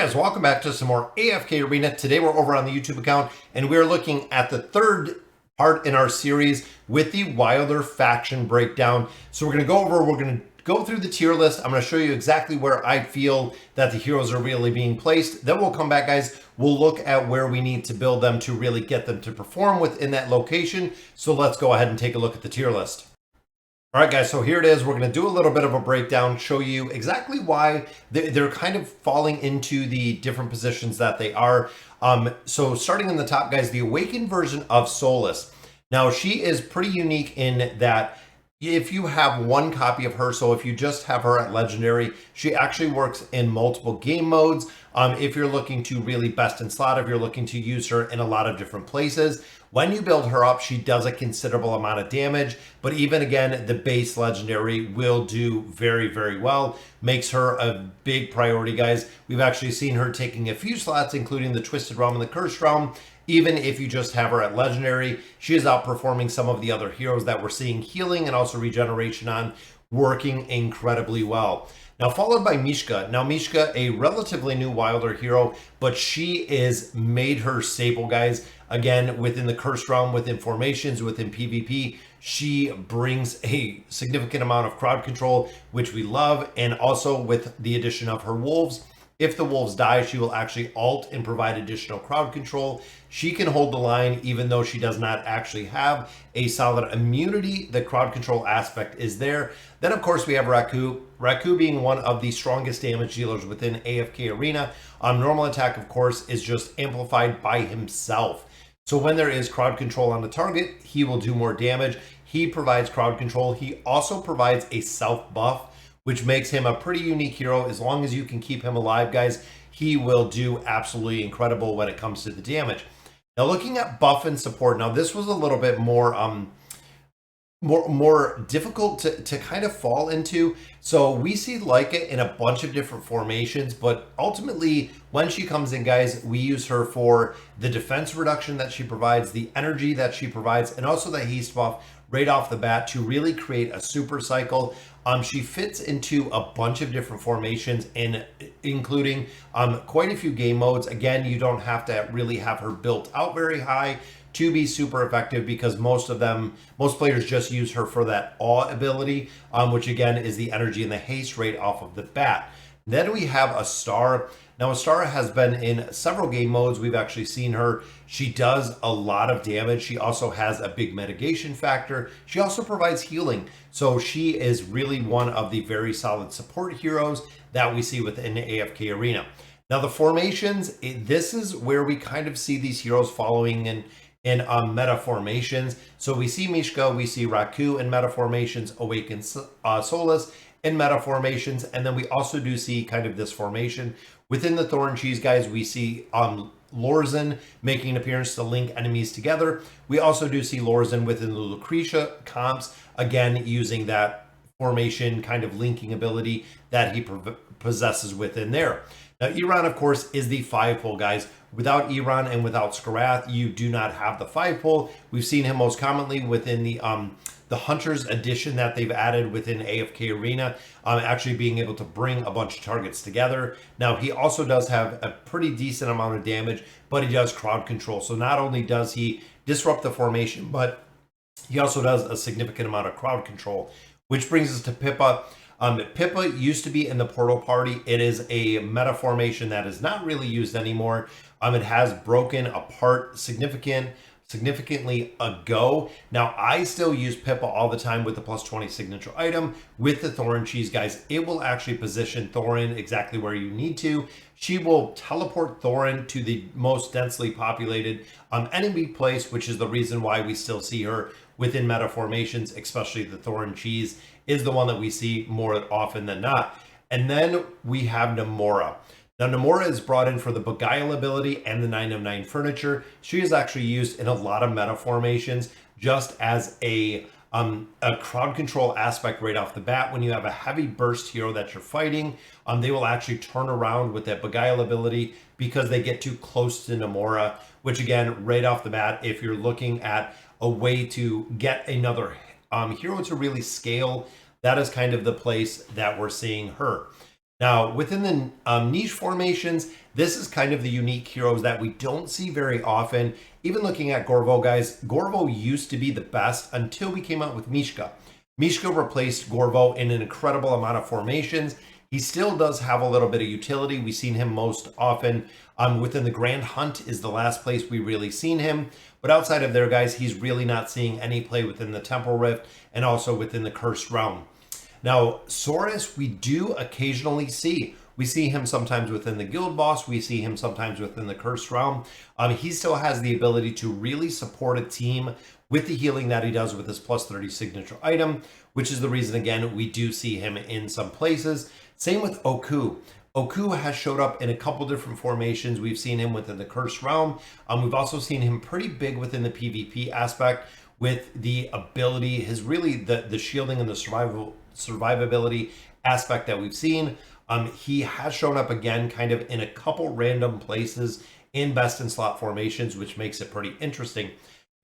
Guys, welcome back to some more AFK Arena. Today we're over on the YouTube account and we're looking at the third part in our series with the Wilder faction breakdown. So we're going to go through the tier list. I'm going to show you exactly where I feel that the heroes are really being placed. Then we'll come back, guys. We'll look at where we need to build them to really get them to perform within that location. So let's go ahead and take a look at the tier list. All right, guys, so here it is. We're going to do a little bit of a breakdown, show you exactly why they're kind of falling into the different positions that they are. So starting in the top, guys, the Awakened version of Solus. Now, she is pretty unique in that if you have one copy of her, so if you just have her at Legendary, she actually works in multiple game modes. If you're looking to really best in slot, if you're looking to use her in a lot of different places, when you build her up, she does a considerable amount of damage, but even again, the base Legendary will do very, very well. Makes her a big priority, guys. We've actually seen her taking a few slots, including the Twisted Realm and the Cursed Realm. Even if you just have her at Legendary, she is outperforming some of the other heroes that we're seeing healing and also regeneration on, working incredibly well. Now, followed by Mishka. Now, Mishka, a relatively new Wilder hero, but she is made her stable, guys. Again, within the Cursed Realm, within formations, within PvP, she brings a significant amount of crowd control, which we love. And also with the addition of her wolves, if the wolves die, she will actually ult and provide additional crowd control. She can hold the line even though she does not actually have a solid immunity. The crowd control aspect is there. Then, of course, we have Raku. Raku being one of the strongest damage dealers within AFK Arena. Normal attack, of course, is just amplified by himself. So when there is crowd control on the target, he will do more damage. He provides crowd control. He also provides a self buff, which makes him a pretty unique hero. As long as you can keep him alive, guys, he will do absolutely incredible when it comes to the damage. Now, looking at buff and support, now this was a little bit more difficult to kind of fall into. So we see Leica in a bunch of different formations, but ultimately when she comes in, guys, we use her for the defense reduction that she provides, the energy that she provides, and also the haste buff right off the bat to really create a super cycle. She fits into a bunch of different formations, including quite a few game modes. Again, you don't have to really have her built out very high to be super effective, because most players just use her for that awe ability, which again is the energy and the haste rate off of the bat. Then we have Astar. Now, Astar has been in several game modes. We've actually seen her. She does a lot of damage. She also has a big mitigation factor. She also provides healing. So she is really one of the very solid support heroes that we see within the AFK Arena. Now, the formations, this is where we kind of see these heroes following in meta formations. So we see Mishka, we see Raku in meta formations, Awakened Solus in meta formations, and then we also do see kind of this formation. Within the Thorn Cheese, guys, we see Lorzen making an appearance to link enemies together. We also do see Lorzen within the Lucretia comps, again, using that formation kind of linking ability that he possesses within there. Now, Iran, of course, is the 5-pull, guys. Without Iran and without Skarath, you do not have the 5-pull. We've seen him most commonly within the Hunter's edition that they've added within AFK Arena, actually being able to bring a bunch of targets together. Now, he also does have a pretty decent amount of damage, but he does crowd control. So not only does he disrupt the formation, but he also does a significant amount of crowd control, which brings us to Pippa. Pippa used to be in the Portal Party. It is a meta formation that is not really used anymore. It has broken apart significantly ago. Now, I still use Pippa all the time with the +20 signature item. With the Thorin Cheese, guys, it will actually position Thorin exactly where you need to. She will teleport Thorin to the most densely populated enemy place, which is the reason why we still see her within meta formations, especially the Thorin Cheese is the one that we see more often than not. And then we have Namora. Now, Namora is brought in for the Beguile ability and the 9 of 9 furniture. She is actually used in a lot of meta formations just as a crowd control aspect right off the bat. When you have a heavy burst hero that you're fighting, they will actually turn around with that Beguile ability because they get too close to Namora, which again, right off the bat, if you're looking at a way to get another hero to really scale, that is kind of the place that we're seeing her. Now, within the niche formations, this is kind of the unique heroes that we don't see very often. Even looking at Gorvo, guys, Gorvo used to be the best until we came out with Mishka. Mishka replaced Gorvo in an incredible amount of formations. He still does have a little bit of utility. We've seen him most often within the Grand Hunt is the last place we really seen him. But outside of there, guys, he's really not seeing any play within the Temple Rift and also within the Cursed Realm. Now, Saurus, we do occasionally see. We see him sometimes within the Guild Boss. We see him sometimes within the Cursed Realm. He still has the ability to really support a team with the healing that he does with his plus 30 signature item, which is the reason, again, we do see him in some places. Same with Oku. Oku has showed up in a couple different formations. We've seen him within the Cursed Realm. We've also seen him pretty big within the PvP aspect with the ability, his really the shielding and the survivability aspect that we've seen. He has shown up again kind of in a couple random places in best in slot formations, which makes it pretty interesting.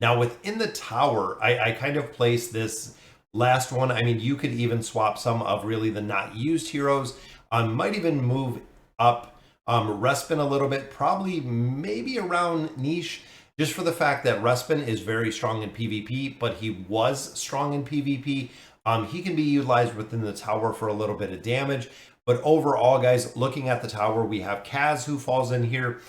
Now within the tower, I kind of placed this last one. I mean, you could even swap some of really the not used heroes. Might even move up Respin a little bit, probably maybe around niche, just for the fact that Respin is very strong in PvP, but he was strong in PvP. He can be utilized within the tower for a little bit of damage. But overall, guys, looking at the tower, we have Kaz who falls in here.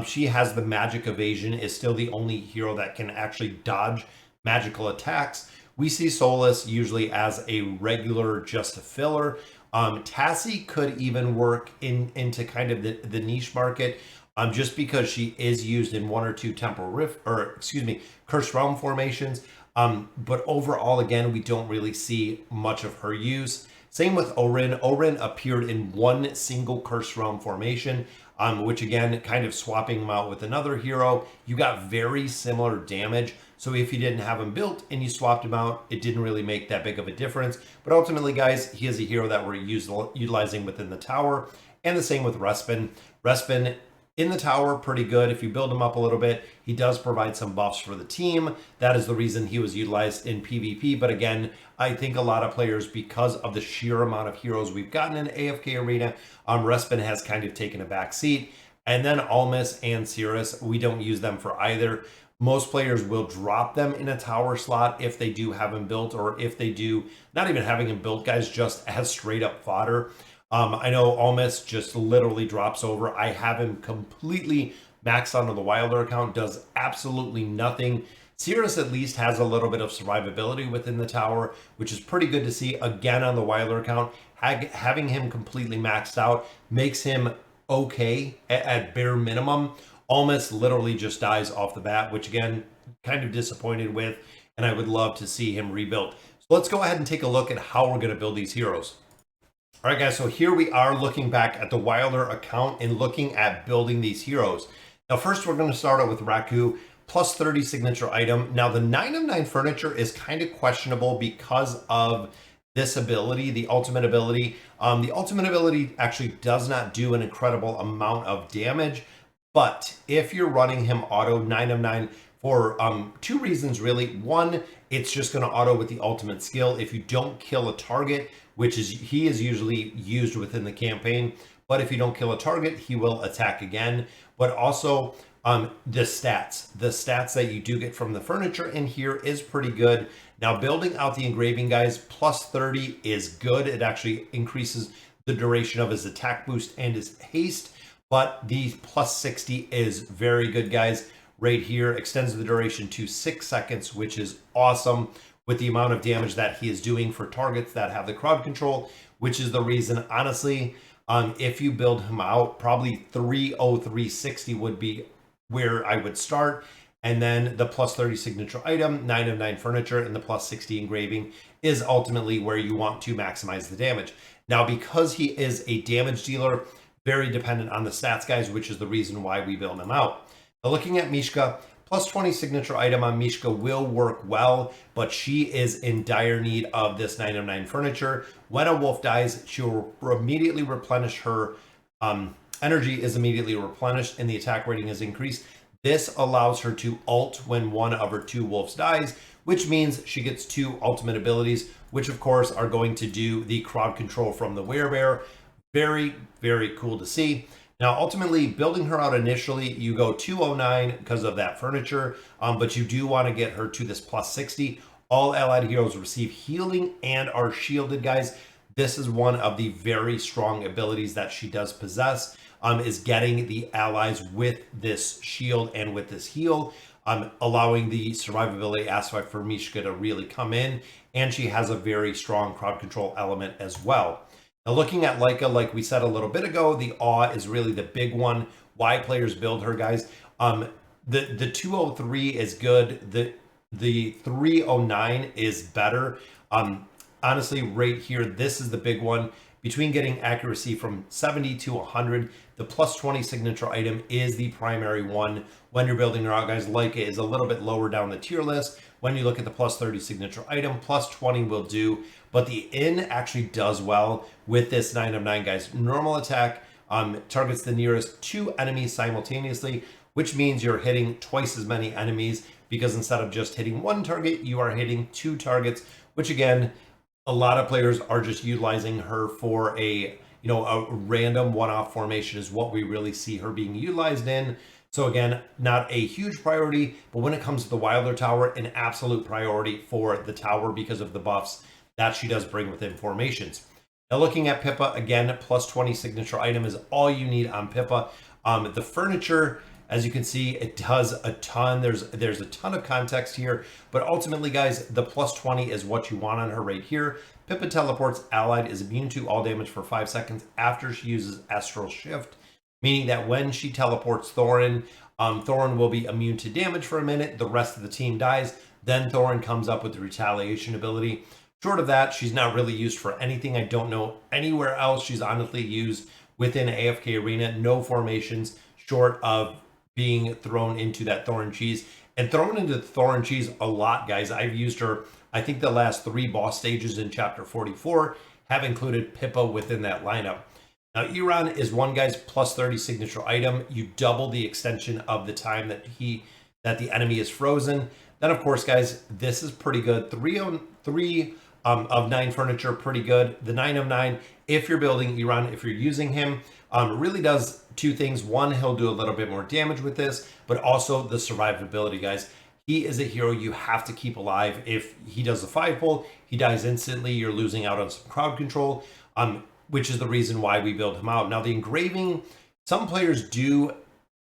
She has the magic evasion, is still the only hero that can actually dodge magical attacks. We see Solus usually as a regular, just a filler. Tassie could even work into kind of the niche market, just because she is used in one or two Temple Rift, or excuse me, Cursed Realm formations. But overall, again, we don't really see much of her use. Same with Orin. Orin appeared in one single Cursed Realm formation, which again, kind of swapping him out with another hero, you got very similar damage. So if you didn't have him built and you swapped him out, it didn't really make that big of a difference. But ultimately, guys, he is a hero that we're utilizing within the tower. And the same with Respin. Respin in the tower, pretty good. If you build him up a little bit, he does provide some buffs for the team. That is the reason he was utilized in PvP. But again, I think a lot of players, because of the sheer amount of heroes we've gotten in AFK Arena, Respin has kind of taken a back seat. And then Almas and Cirrus, we don't use them for either. Most players will drop them in a tower slot if they do have him built, or if they do, not even having him built, guys, just as straight up fodder. I know Almas just literally drops over. I have him completely maxed onto the Wilder account, does absolutely nothing. Cirrus at least has a little bit of survivability within the tower, which is pretty good to see. Again, on the Wilder account, having him completely maxed out makes him okay at bare minimum. Almas literally just dies off the bat, which again, kind of disappointed with, and I would love to see him rebuilt. So let's go ahead and take a look at how we're going to build these heroes. All right, guys, so here we are looking back at the Wilder account and looking at building these heroes. Now, first, we're going to start out with Raku, plus 30 signature item. Now, the 9 of 9 furniture is kind of questionable because of this ability, the ultimate ability. The ultimate ability actually does not do an incredible amount of damage, but if you're running him auto 9 of 9 for two reasons, really. One, it's just going to auto with the ultimate skill. If you don't kill a target, which is he is usually used within the campaign, but if you don't kill a target, he will attack again. But also the stats that you do get from the furniture in here is pretty good. Now, building out the engraving, guys, plus 30 is good. It actually increases the duration of his attack boost and his haste, but the plus 60 is very good, guys. Right here extends the duration to 6 seconds, which is awesome with the amount of damage that he is doing for targets that have the crowd control, which is the reason, honestly, if you build him out, probably 30360 would be where I would start. And then the plus 30 signature item, 9 of 9 furniture, and the plus 60 engraving is ultimately where you want to maximize the damage. Now, because he is a damage dealer, very dependent on the stats, guys, which is the reason why we build him out. Now, looking at Mishka, plus 20 signature item on Mishka will work well, but she is in dire need of this 9 of 9 furniture. When a wolf dies, she will immediately replenish her energy is immediately replenished and the attack rating is increased. This allows her to ult when one of her 2 wolves dies, which means she gets 2 ultimate abilities, which of course are going to do the crowd control from the werebear. Very, very cool to see. Now, ultimately, building her out initially, you go 209 because of that furniture, but you do want to get her to this plus 60. All allied heroes receive healing and are shielded, guys. This is one of the very strong abilities that she does possess, is getting the allies with this shield and with this heal, allowing the survivability aspect for Mishka to really come in. And she has a very strong crowd control element as well. Now, looking at Leica, like we said a little bit ago, the awe is really the big one. Why players build her, guys. The 203 is good. The 309 is better. Honestly, right here, this is the big one. Between getting accuracy from 70 to 100, the plus 20 signature item is the primary one when you're building her out, guys. Leica is a little bit lower down the tier list. When you look at the plus 30 signature item, plus 20 will do, but the in actually does well with this 9 of 9, guys. Normal attack targets the nearest 2 enemies simultaneously, which means you're hitting twice as many enemies, because instead of just hitting 1 target, you are hitting 2 targets, which again, a lot of players are just utilizing her for a random one-off formation is what we really see her being utilized in. So again, not a huge priority, but when it comes to the Wilder Tower, an absolute priority for the tower because of the buffs that she does bring within formations. Now, looking at Pippa, again, plus 20 signature item is all you need on Pippa. The furniture, as you can see, it does a ton. There's a ton of context here, but ultimately, guys, the plus 20 is what you want on her right here. Pippa teleports allied is immune to all damage for 5 seconds after she uses Astral Shift, meaning that when she teleports Thorin, Thorin will be immune to damage for a minute. The rest of the team dies. Then Thorin comes up with the retaliation ability. Short of that, she's not really used for anything. I don't know anywhere else she's honestly used within AFK Arena. No formations short of being thrown into that Thorin cheese. And thrown into the Thorin cheese a lot, guys. I've used her, I think the last 3 boss stages in Chapter 44 have included Pippa within that lineup. Now, Iran is one guy's plus 30 signature item. You double the extension of the time that the enemy is frozen. Then, of course, guys, this is pretty good. 303 of 9 furniture, pretty good. The 9 of 9, if you're building Iran, if you're using him, really does 2 things. One, he'll do a little bit more damage with this, but also the survivability, guys. He is a hero you have to keep alive. If he does a 5-pull, he dies instantly. You're losing out on some crowd control, which is the reason why we build him out. Now, the engraving, some players do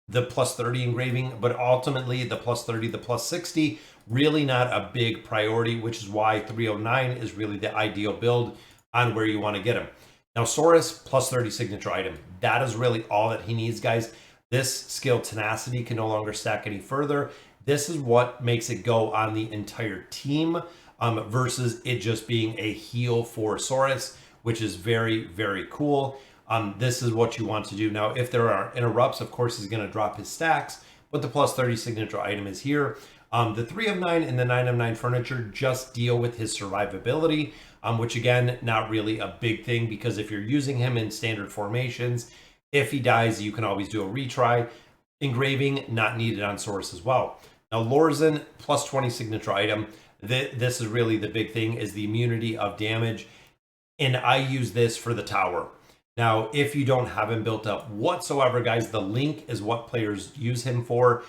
the plus 30 engraving, but ultimately the plus 30, the plus 60, really not a big priority, which is why 309 is really the ideal build on where you want to get him. Now, Saurus, plus 30 signature item. That is really all that he needs, guys. This skill, Tenacity, can no longer stack any further. This is what makes it go on the entire team versus it just being a heal for Saurus, which is very, very cool. This is what you want to do. Now, if there are interrupts, of course, he's going to drop his stacks, but the plus 30 signature item is here. The 3 of 9 and the 9 of 9 furniture just deal with his survivability, which again, not really a big thing, because if you're using him in standard formations, if he dies, you can always do a retry. Engraving, not needed on Source as well. Now, Lorzen, plus 20 signature item. This is really the big thing, is the immunity of damage. And I use this for the tower. Now, if you don't have him built up whatsoever, guys, the link is what players use him for.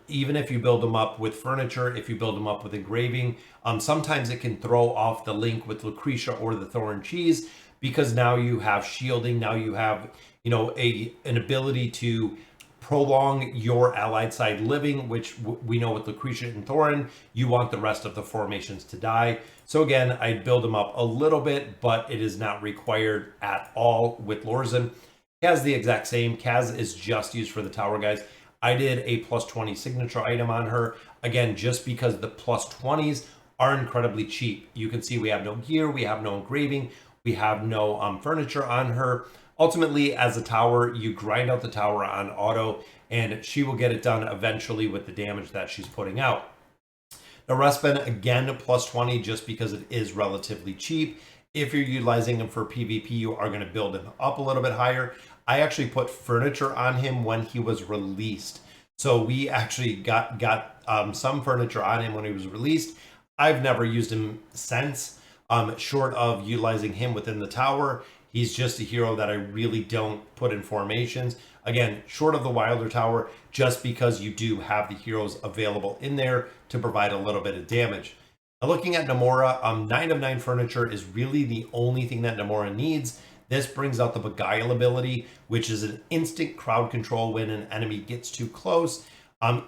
Even if you build him up with furniture, if you build him up with engraving, sometimes it can throw off the link with Lucretia or the Thorin cheese, because now you have shielding. Now you have, an ability to prolong your allied side living, which we know with Lucretia and Thorin, you want the rest of the formations to die. So again, I'd build them up a little bit, but it is not required at all with Lorzen. Kaz, the exact same. Kaz is just used for the tower, guys. I did a plus 20 signature item on her, again, just because the plus 20s are incredibly cheap. You can see we have no gear, we have no engraving, we have no furniture on her. Ultimately, as a tower, you grind out the tower on auto, and she will get it done eventually with the damage that she's putting out. Now, Respen, again, plus 20, just because it is relatively cheap. If you're utilizing him for PvP, you are going to build him up a little bit higher. I actually put furniture on him when he was released. So we actually got some furniture on him when he was released. I've never used him since, short of utilizing him within the tower. He's just a hero that I really don't put in formations. Again, short of the Wilder Tower, just because you do have the heroes available in there to provide a little bit of damage. Now looking at Namora, 9 of 9 furniture is really the only thing that Namora needs. This brings out the Beguile ability, which is an instant crowd control when an enemy gets too close.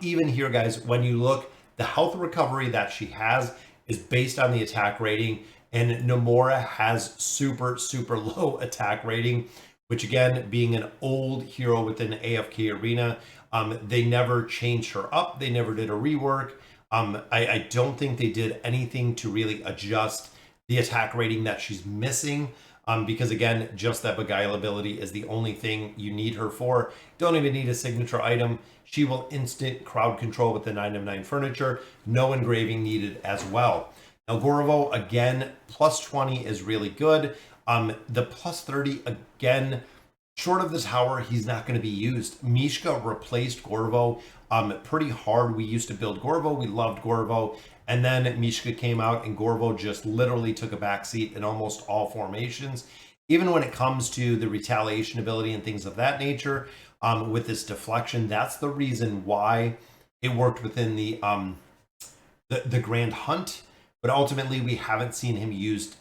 Even here, guys, when you look, the health recovery that she has is based on the attack rating, and Namora has super, super low attack rating, which again, being an old hero within the AFK arena, they never changed her up. They never did a rework. I don't think they did anything to really adjust the attack rating that she's missing. Because again, just that Beguile ability is the only thing you need her for. Don't even need a signature item. She will instant crowd control with the 9 of 9 furniture. No engraving needed as well. Now Gorvo, again, plus 20 is really good. The plus 30, again, short of the tower, he's not going to be used. Mishka replaced Gorvo pretty hard. We used to build Gorvo. We loved Gorvo. And then Mishka came out and Gorvo just literally took a backseat in almost all formations. Even when it comes to the retaliation ability and things of that nature, with this deflection, that's the reason why it worked within the Grand Hunt. But ultimately, we haven't seen him used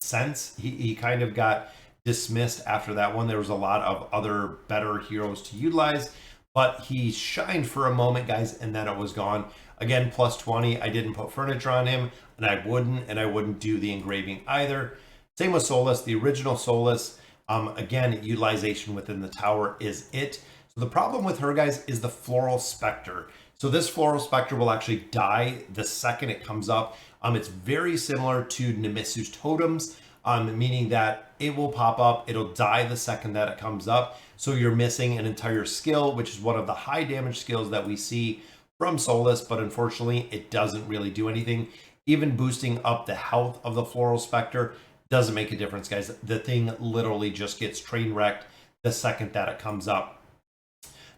since. He kind of got dismissed after that one. There was a lot of other better heroes to utilize, but he shined for a moment, guys, and then it was gone. Again, plus 20. I didn't put furniture on him, and I wouldn't do the engraving either. Same with Solus, the original Solus. Again, utilization within the tower is it. So the problem with her, guys, is the Floral Spectre. So this Floral Spectre will actually die the second it comes up. It's very similar to Nemisu's Totems, meaning that it will pop up, it'll die the second that it comes up. So you're missing an entire skill, which is one of the high damage skills that we see from Solus, but unfortunately it doesn't really do anything. Even boosting up the health of the Floral Spectre doesn't make a difference, guys. The thing literally just gets train wrecked the second that it comes up.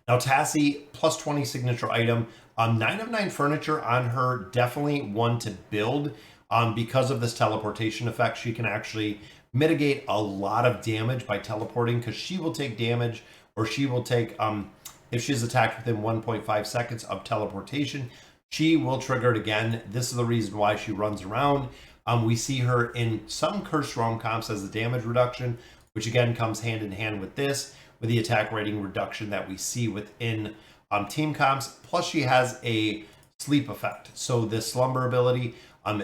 Now Tassie, plus 20 signature item. 9 of 9 furniture on her, definitely one to build. Because of this teleportation effect, she can actually mitigate a lot of damage by teleporting, because she will take damage, or she will take, if she's attacked within 1.5 seconds of teleportation, she will trigger it again. This is the reason why she runs around. We see her in some Cursed Realm comps as the damage reduction, which again comes hand in hand with this, with the attack rating reduction that we see within team comps. Plus she has a sleep effect. So this slumber ability,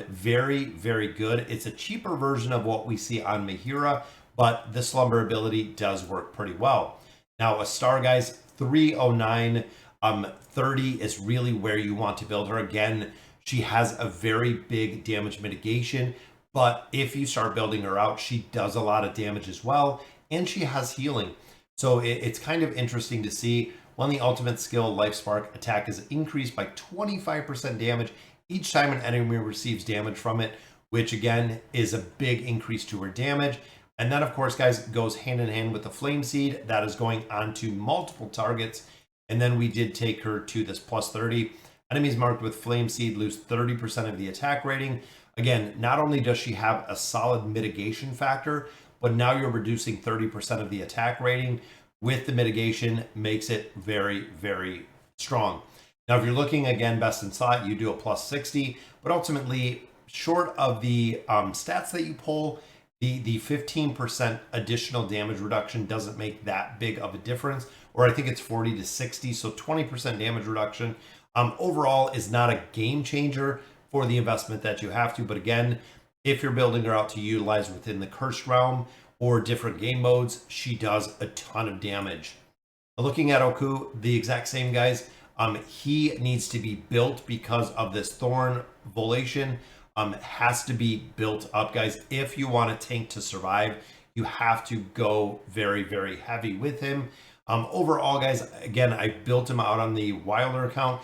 very, very good. It's a cheaper version of what we see on Mahira, but the slumber ability does work pretty well. Now a star, guys, 309, 30 is really where you want to build her. Again, she has a very big damage mitigation, but if you start building her out, she does a lot of damage as well, and she has healing. So it's kind of interesting to see when the ultimate skill Life Spark attack is increased by 25% damage each time an enemy receives damage from it, which again is a big increase to her damage. And then of course, guys, goes hand in hand with the Flame Seed that is going onto multiple targets. And then we did take her to this plus 30. Enemies marked with Flame Seed lose 30% of the attack rating. Again, not only does she have a solid mitigation factor, but now you're reducing 30% of the attack rating with the mitigation, makes it very, very strong. Now, if you're looking again, best in slot, you do a plus 60, but ultimately, short of the stats that you pull, the 15% additional damage reduction doesn't make that big of a difference, or I think it's 40 to 60, so 20% damage reduction overall is not a game changer for the investment that you have to. But again, if you're building her out to utilize within the Cursed Realm or different game modes, she does a ton of damage. Looking at Oku, the exact same, guys. He needs to be built because of this Thorn Volation. Has to be built up, guys. If you want a tank to survive, you have to go very, very heavy with him. Overall, guys, again, I built him out on the Wilder account.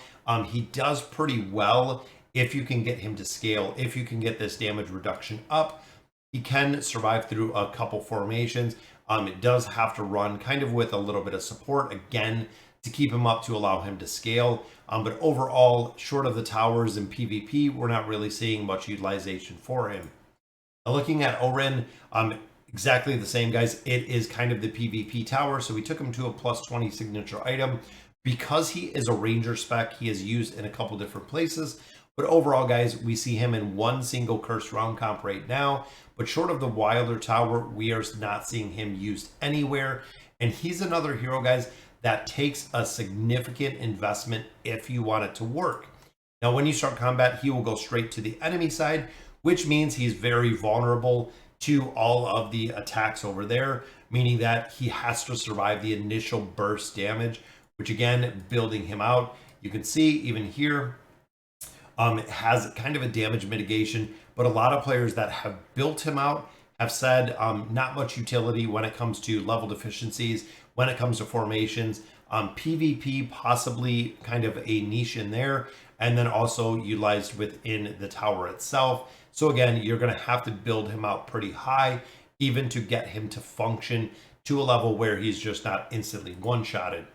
He does pretty well if you can get him to scale. If you can get this damage reduction up, he can survive through a couple formations. It does have to run kind of with a little bit of support, again, to keep him up to allow him to scale. But overall, short of the towers and PvP, we're not really seeing much utilization for him. Now, looking at Orin, exactly the same, guys. It is kind of the PvP tower, so we took him to a plus 20 signature item. Because he is a ranger spec, he is used in a couple different places. But overall, guys, we see him in one single cursed round comp right now. But short of the Wilder Tower, we are not seeing him used anywhere. And he's another hero, guys, that takes a significant investment if you want it to work. Now, when you start combat, he will go straight to the enemy side, which means he's very vulnerable to all of the attacks over there, meaning that he has to survive the initial burst damage, which again, building him out, you can see even here, it has kind of a damage mitigation, but a lot of players that have built him out have said not much utility when it comes to level deficiencies, when it comes to formations, PvP possibly kind of a niche in there, and then also utilized within the tower itself. So again, you're going to have to build him out pretty high, even to get him to function to a level where he's just not instantly one-shotted.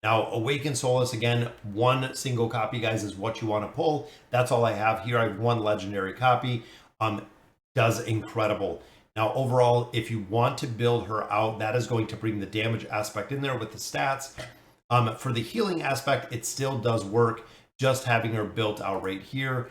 Now, Awakened Soulless, again, one single copy, guys, is what you want to pull. That's all I have here. I have one legendary copy. Does incredible. Now, overall, if you want to build her out, that is going to bring the damage aspect in there with the stats. For the healing aspect, it still does work, just having her built out right here.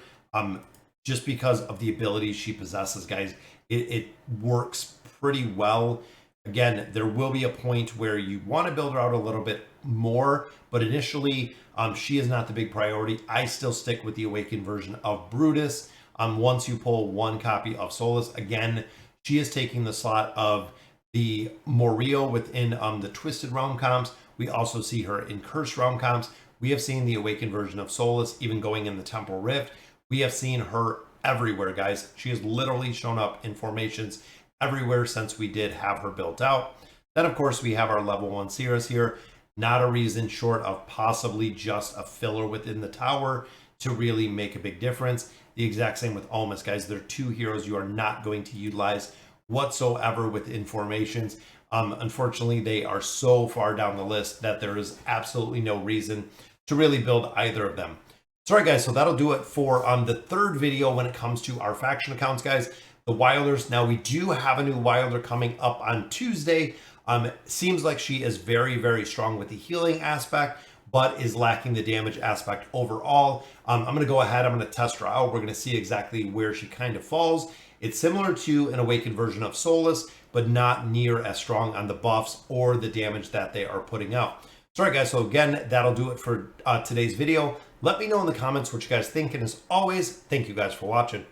Just because of the abilities she possesses, guys, it works pretty well. Again, there will be a point where you want to build her out a little bit more, but initially, she is not the big priority. I still stick with the Awakened version of Brutus. Once you pull one copy of Soulless, again, she is taking the slot of the Morio within the Twisted Realm comps. We also see her in Cursed Realm comps. We have seen the Awakened version of Soulless even going in the Temple Rift. We have seen her everywhere, guys. She has literally shown up in formations everywhere since we did have her built out. Then, of course, we have our level 1 Cirrus here. Not a reason short of possibly just a filler within the tower to really make a big difference. The exact same with Almas, guys. They're two heroes you are not going to utilize whatsoever within formations. Unfortunately, they are so far down the list that there is absolutely no reason to really build either of them. So, all right, guys, so that'll do it for the third video when it comes to our faction accounts, guys. The Wilders. Now, we do have a new Wilder coming up on Tuesday. Seems like she is very, very strong with the healing aspect, but is lacking the damage aspect overall. I'm going to go ahead. I'm going to test her out. We're going to see exactly where she kind of falls. It's similar to an Awakened version of Soulless, but not near as strong on the buffs or the damage that they are putting out. So, all right, guys. So, again, that'll do it for today's video. Let me know in the comments what you guys think. And as always, thank you guys for watching.